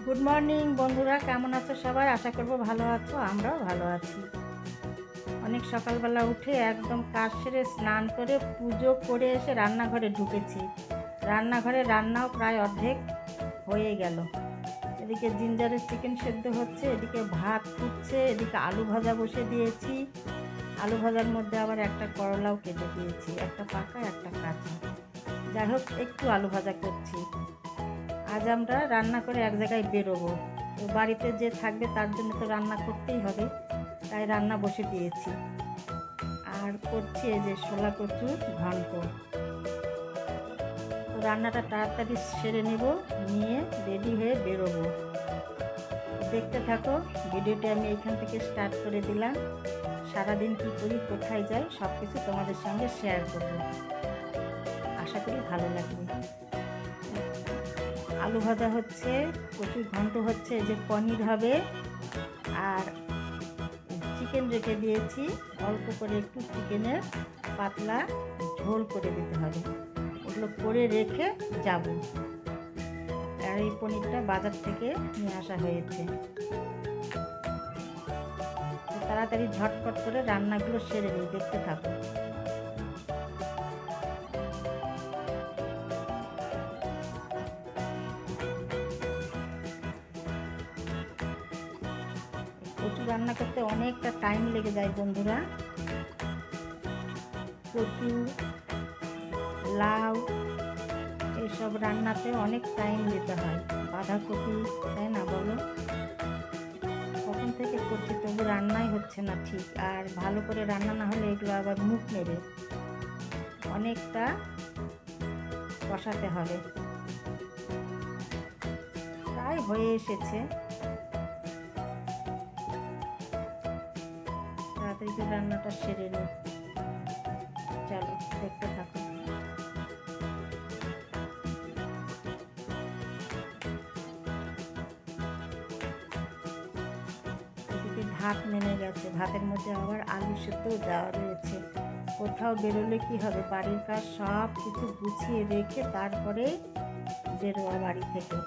Good morning বন্ধুরা, কেমন আছো সবাই? আশা করবো ভালো আছো, আমরাও ভালো আছি। অনেক সকালবেলা উঠে একদম কাজ সেরে স্নান করে পুজো করে এসে রান্নাঘরে ঢুকেছি। রান্নাঘরে রান্নাও প্রায় অর্ধেক হয়ে গেল। এদিকে জিঞ্জারের চিকেন সেদ্ধ হচ্ছে, এদিকে ভাত ফুটছে, এদিকে আলু ভাজা বসে দিয়েছি। আলু ভাজার মধ্যে আবার একটা করলাও কেটে দিয়েছি, একটা পাকা একটা কাঁচা। যাই হোক, একটু আলু ভাজা করছি। আজ আমরা রান্না করে এক জায়গায় বেরোবো। তো বাড়িতে যে থাকবে তার জন্য তো রান্না করতেই হবে, তাই রান্না বসে দিয়েছি। আর করছি এই যে শোলা কচুর ঘন্ট। তো রান্নাটা তাড়াতাড়ি সেরে নেব, নিয়ে রেডি হয়ে বেরোবো। দেখতে থাকো ভিডিওটি, আমি এখান থেকে স্টার্ট করে দিলাম। সারাদিন কী করি, কোথায় যাই, সব কিছু তোমাদের সঙ্গে শেয়ার করবো। আশা করি ভালো লাগবে। আলু ভাজা হচ্ছে, কচুর ঘন্ট হচ্ছে, এই যে পনির হবে। আর চিকেন রেখে দিয়েছি, অল্প করে একটু চিকেনের পাতলা ঝোল করে দিতে হবে, ওগুলো করে রেখে যাব। আর এই পনিরটা বাজার থেকে নিয়ে আসা হয়েছে। তাড়াতাড়ি ঝটপট করে রান্নাগুলো সেরে নিই, দেখতে থাকো। কচু রান্না করতে অনেকটা টাইম লেগে যায় বন্ধুরা। কচু, লাউ এইসব রান্নাতে অনেক টাইম দিতে হয়। বাঁধাকপি, তাই না বলো? কখন থেকে করছি তবু রান্নাই হচ্ছে না ঠিক। আর ভালো করে রান্না না হলে এগুলো আবার মুখ নেবে, অনেকটা কষাতে হবে। প্রায় হয়ে এসেছে, তাড়াতাড়ি করে রান্নাটা সেরে নিই। চলো দেখতে থাকো। এদিকে ভাত নেমে গেছে, ভাতের মধ্যে আবার আলু সেদ্ধ দেওয়া রয়েছে। কোথাও বেরোলে কি হবে, বাড়ির কাজ সব কিছু গুছিয়ে রেখে তারপরে বেরোয়া বাড়ি থেকে।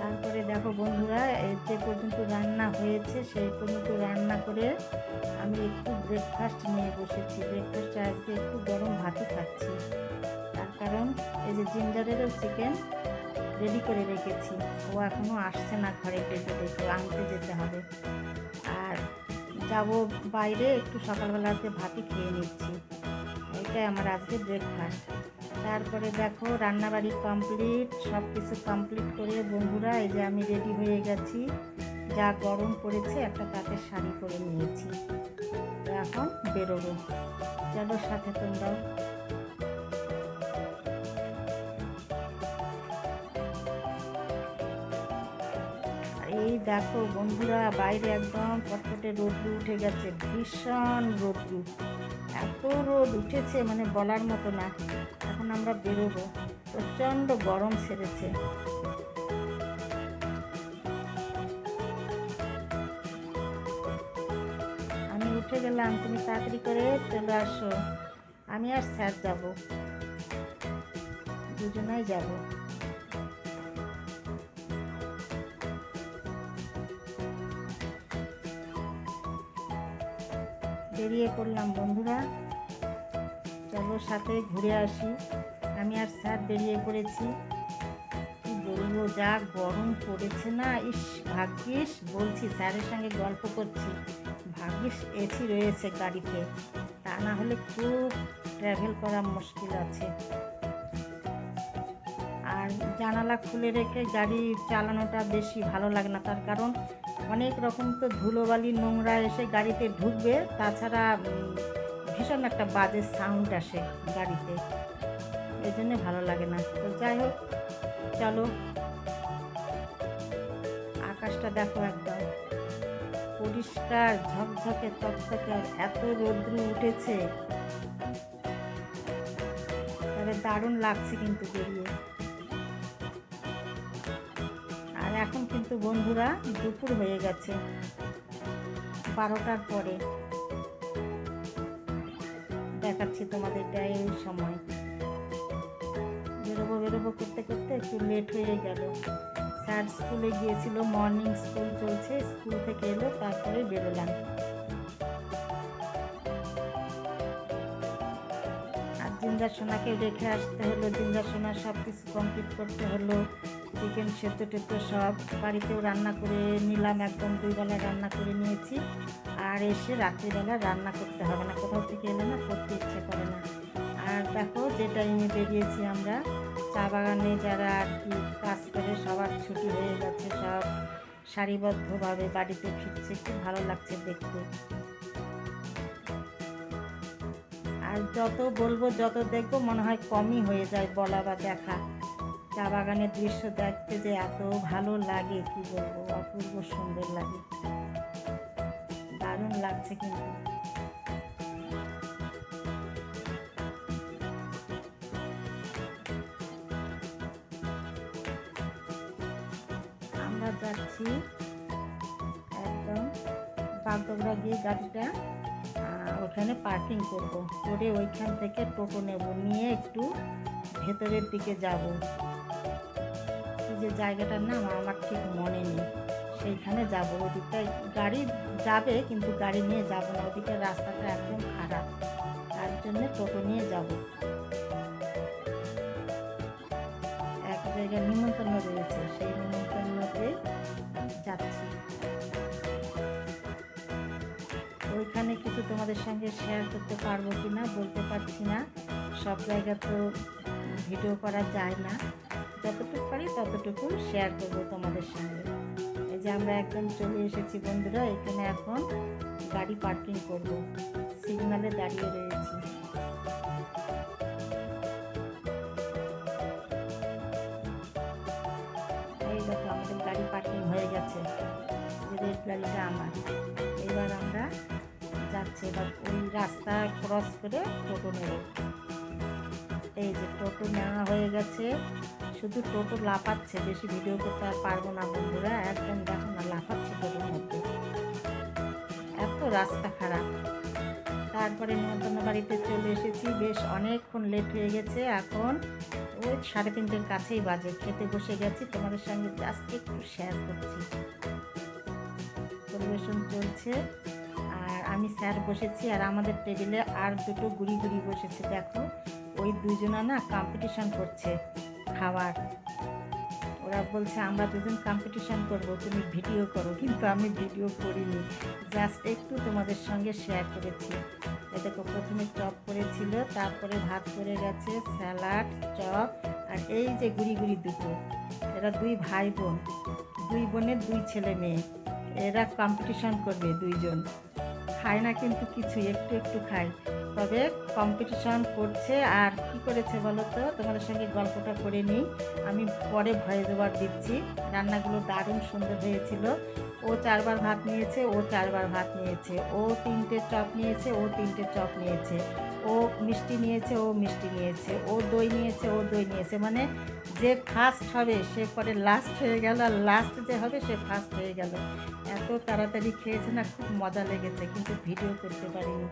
তারপরে দেখো বন্ধুরা, যে পর্যন্ত রান্না হয়েছে সেই পর্যন্ত রান্না করে আমি একটু ব্রেকফাস্ট নিয়ে বসেছি। ব্রেকফাস্টে আজকে একটু গরম ভাতই খাচ্ছি। তার কারণ এই যে জিঞ্জারেরও চিকেন রেডি করে রেখেছি, ও এখনও আসছে না ঘরে, ডেকে ডেকে আনতে যেতে হবে। আর যাব বাইরে, একটু সকালবেলা আজকে ভাতই খেয়ে নিচ্ছি। এটাই আমার আজকে ব্রেকফাস্ট। তারপরে দেখো রান্নাবাড়ি কমপ্লিট, সব কিছু কমপ্লিট করে বন্ধুরা এই যে আমি রেডি হয়ে গেছি। যা গরম পড়েছে, একটা তাঁতের শাড়ি পরে নিয়েছি। তো এখন বেরোবো, চলো সাথে তোমরাও। এই দেখো বন্ধুরা, বাইরে একদম কটকটে রোদ্রু উঠে গেছে, ভীষণ রোদ্রু। এত রোদ উঠেছে মানে বলার মতো না। এখন আমরা বেরোবো, প্রচণ্ড গরম ছেড়েছে। আমি উঠে গেলাম, তুমি তাড়াতাড়ি করে চলে আসো। আমি আর স্যার যাব, দুজনাই যাব। বেরিয়ে পড়লাম বন্ধুরা, চলো সাথে ঘুরে আসি। আমি আর স্যার বেরিয়ে পড়েছি। কি বলবো, যা গরম পড়েছে না, ইস ভাগ্যিস, বলছি স্যারের সঙ্গে গল্প করছি, ভাগ্যিস এসি রয়েছে গাড়িতে, তা না হলে খুব ট্রাভেল করা মুশকিল আছে। আর জানালা খুলে রেখে গাড়ি চালানোটা বেশি ভালো লাগে না, তার কারণ অনেক রকম তো ধুলোবালি নোংরা এসে গাড়িতে ঢুকবে, তাছাড়া ভীষণ একটা বাজে সাউন্ড আসে গাড়িতে, এই জন্যে ভালো লাগে না। তো যাই হোক, চলো। আকাশটা দেখো একদম পরিষ্কার ঝকঝকে তকতকে, এত রৌদ্র উঠেছে, তবে দারুণ লাগছে কিন্তু বেরিয়ে। আর এখন কিন্তু বন্ধুরা দুপুর হয়ে গেছে, 12টার পরে। দেখাচ্ছি তোমাদের এই সময় বেরোবো করতে করতে একটু লেট হয়ে গেল। স্যার স্কুলে গিয়েছিল, মর্নিং স্কুল চলছে, স্কুল থেকে এলো তারপরে বেরোলাম। আর জিঞ্জার সোনাকে রেখে আসতে হলো, জিঞ্জার সোনা সব কিছু কমপ্লিট করতে হলো। চিকেন সেদ্ধ টেদ্ধ সব বাড়িতেও রান্না করে নিলাম, একদম 2 বেলা রান্না করে নিয়েছি। আর এসে রাত্রিবেলা রান্না করতে হবে না, কোথাও থেকে এলে না করতে ইচ্ছে করে না। আর দেখো যে টাইমে বেরিয়েছি আমরা, চা বাগানে যারা আর কি কাজ করে সবার ছুটি হয়ে গেছে, সব সারিবদ্ধভাবে বাড়িতে ফিরছে, খুব ভালো লাগছে দেখতে। আর যত বলবো যত দেখবো মনে হয় কমই হয়ে যায় বলা বা দেখা। চা বাগানের দৃশ্য দেখতে যে এত ভালো লাগে কি বলবো, অপূর্ব সুন্দর লাগে, দারুণ লাগছে। কিন্তু আমরা যাচ্ছি একদম বাগডোগরা গিয়ে গাড়িটা ওখানে পার্কিং করব, করে ওইখান থেকে টোটো নেব, নিয়ে একটু ভেতরের দিকে যাব। যে জায়গাটার নাম আমার ঠিক মনে নেই, সেইখানে যাব। ওদিকটায় গাড়ি যাবে কিন্তু গাড়ি নিয়ে যাব না, ওদিকের রাস্তাটা একদম খারাপ, তার জন্য টোটো নিয়ে যাব। এক জায়গায় নিমন্ত্রণ রয়েছে, সেই নিমন্ত্রণতে যাচ্ছি। ওইখানে কিছু তোমাদের সঙ্গে শেয়ার করতে পারবো কি না বলতে পারছি না, সব জায়গা তো ভিডিও করা যায় না, যতটুকু পারি ততটুকু শেয়ার করবো তোমাদের সঙ্গে। এই যে আমরা একদম চলে এসেছি বন্ধুরা, এখানে এখন গাড়ি পার্কিং করব, সিগনালে দাঁড়িয়ে রয়েছি। এই দেখো আমাদের গাড়ি পার্কিং হয়ে গেছে, রেড গাড়িটা আমার। এবার আমরা যাচ্ছি, এবার ওই রাস্তা ক্রস করে টোটো নেব। এই যে টোটো নেওয়া হয়ে গেছে, শুধু টোটো লাফাচ্ছে, বেশি ভিডিও করতে আর পারবো না বন্ধুরা, একদম দেখো না লাফাচ্ছে টোটোর মধ্যে, এত রাস্তা খারাপ। তারপরে নিমন্ত্রণ বাড়িতে চলে এসেছি, বেশ অনেকক্ষণ লেট হয়ে গেছে, এখন ওই 3:30-এর কাছেই বাজে, খেতে বসে গেছি, তোমাদের সঙ্গে জাস্ট একটু শেয়ার করছি। পরিবেশন চলছে আর আমি স্যার বসেছি, আর আমাদের টেবিলে আর দুটো গুড়ি গুড়ি বসেছে। দেখো ওই দুজনা না কম্পিটিশন করছে খাবার, ওরা বলছে আমরা দুজন কম্পিটিশন করব, তুমি ভিডিও করো, কিন্তু আমি ভিডিও করিনি, জাস্ট একটু তোমাদের সঙ্গে শেয়ার করেছি। এ দেখো প্রথমে চপ করেছিল, তারপরে ভাত করে গেছে, স্যালাড, চপ, আর এই যে গুড়ি গুড়ি দুটো, এরা 2 ভাই বোন, 2 বোনের 2 ছেলে মেয়ে, এরা কম্পিটিশন করবে, 2 জন খায় না কিন্তু কিছু, একটু একটু খায়, তবে কম্পিটিশন করছে। আর কি করেছে বলো তো, তোমাদের সঙ্গে গল্পটা করে নিই, আমি পরে ভয়েস ওভার দিচ্ছি। রান্নাগুলো দারুণ সুন্দর হয়েছিল। ও 4বার ভাত নিয়েছে, ও 4বার ভাত নিয়েছে, ও 3টে চপ নিয়েছে, ও 3টে চপ নিয়েছে, ও মিষ্টি নিয়েছে, ও মিষ্টি নিয়েছে, ও দই নিয়েছে, ও দই নিয়েছে, মানে যে ফার্স্ট হবে সে পরে লাস্ট হয়ে গেল, আর লাস্ট যে হবে সে ফার্স্ট হয়ে গেল। এত তাড়াতাড়ি খেয়েছে না, খুব মজা লেগেছে, কিন্তু ভিডিও করতে পারিনি,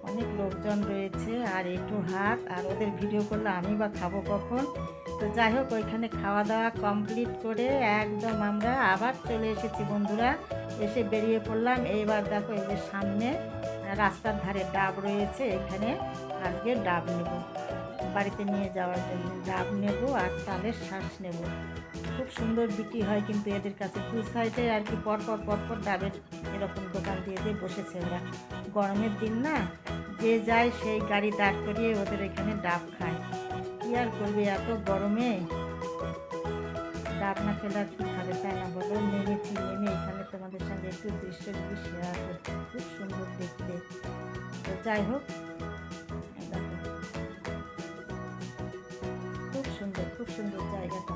অনেক লোকজন রয়েছে আর একটু হাত, আর ওদের ভিডিও করলে আমি বা খাবো কখন। তো যাই হোক, ওইখানে খাওয়া দাওয়া কমপ্লিট করে একদম আমরা আবার চলে এসেছি বন্ধুরা, এসে বেরিয়ে পড়লাম। এইবার দেখো এই যে সামনে রাস্তার ধারে ডাব রয়েছে, এখানে আজকে ডাব নেব, বাড়িতে নিয়ে যাওয়ার জন্য ডাব নেব আর তালের শ্বাস নেব। খুব সুন্দর বিক্রি হয় কিন্তু এদের কাছে, 2 সাইডে আর কি পরপর পরপর ডাবের এরকম দোকান দিয়ে দিয়ে বসেছে ওরা। গরমের দিন না, যে যায় সেই গাড়ি দাঁড় করিয়ে ওদের এখানে ডাব খায়, কি আর করবে এত গরমে, ডাব না খেলে আর কি খাবে, তাই না বলো। নেমেছি, নেমে এখানে তোমাদের সঙ্গে একটু দৃশ্যগুলি শেয়ার করছি, খুব সুন্দর দেখতে। তো যাই হোক, দেখো খুব সুন্দর জায়গাটা,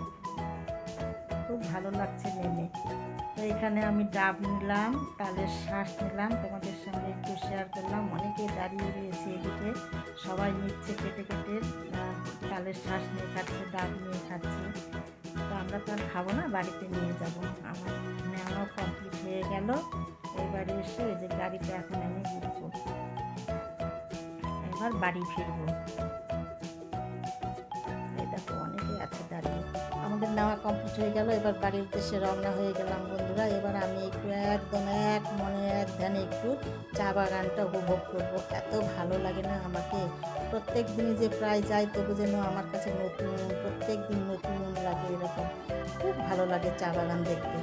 খুব ভালো লাগছে নেমে। তো এখানে আমি ডাব নিলাম, তালের শ্বাস নিলাম, তোমাদের সঙ্গে একটু শেয়ার করলাম। অনেকে দাঁড়িয়ে রয়েছে এদিকে, সবাই নিচ্ছে কেটে কেটে, তালের শ্বাস নিয়ে খাচ্ছে, ডাব নিয়ে খাচ্ছে। তো আমরা তো আর খাবো না, বাড়িতে নিয়ে যাব। আমার নেওয়া কমপ্লিট হয়ে গেল। এবারে এসে এই যে গাড়িতে এখন আমি ঘুরবো, এবার বাড়ি ফিরবো। এই দেখো অনেকে আমাদের নেওয়া কমপ্লিট হয়ে গেল। এবার বাড়ির উদ্দেশ্যে রওনা হয়ে গেলাম বন্ধুরা। এবার আমি একটু একদম এক মনে এক ধ্যানে একটু চা বাগানটা উপভোগ করব। এত ভালো লাগে না আমাকে, প্রত্যেক দিনই যে প্রায় যাই তবু যেন আমার কাছে নতুন, প্রত্যেক দিন নতুন লাগে, এরকম খুব ভালো লাগে চা বাগান দেখতে।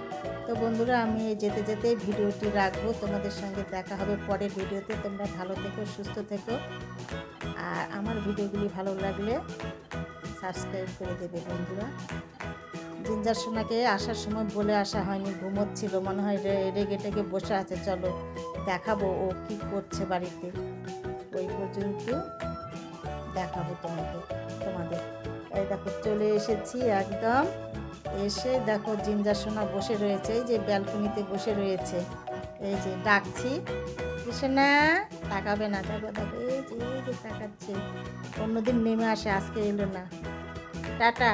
তো বন্ধুরা, আমি যেতে যেতে ভিডিওটি রাখবো, তোমাদের সঙ্গে দেখা হবে পরের ভিডিওতে। তোমরা ভালো থেকো, সুস্থ থেকো, আর আমার ভিডিওগুলি ভালো লাগলে সাবস্ক্রাইব করে দেবে বন্ধুরা। জিঞ্জার সোনাকে আসার সময় বলে আসা হয়নি, ঘুমোচ্ছিল মনে হয়, রেগে টেগে বসে আছে। চলো দেখাবো ও কি করছে বাড়িতে, ওই পর্যন্ত দেখাবো তোমাদের। এই দেখো চলে এসেছি একদম, এসে দেখো জিঞ্জার সোনা বসে রয়েছে, এই যে ব্যালকনিতে বসে রয়েছে। এই যে ডাকছি, কৃষ্ণা তাকাবে না, দেখো দেখো এই যে তাকাচ্ছে। অন্যদিন নেমে আসে, আজকে এলো না। টাটা।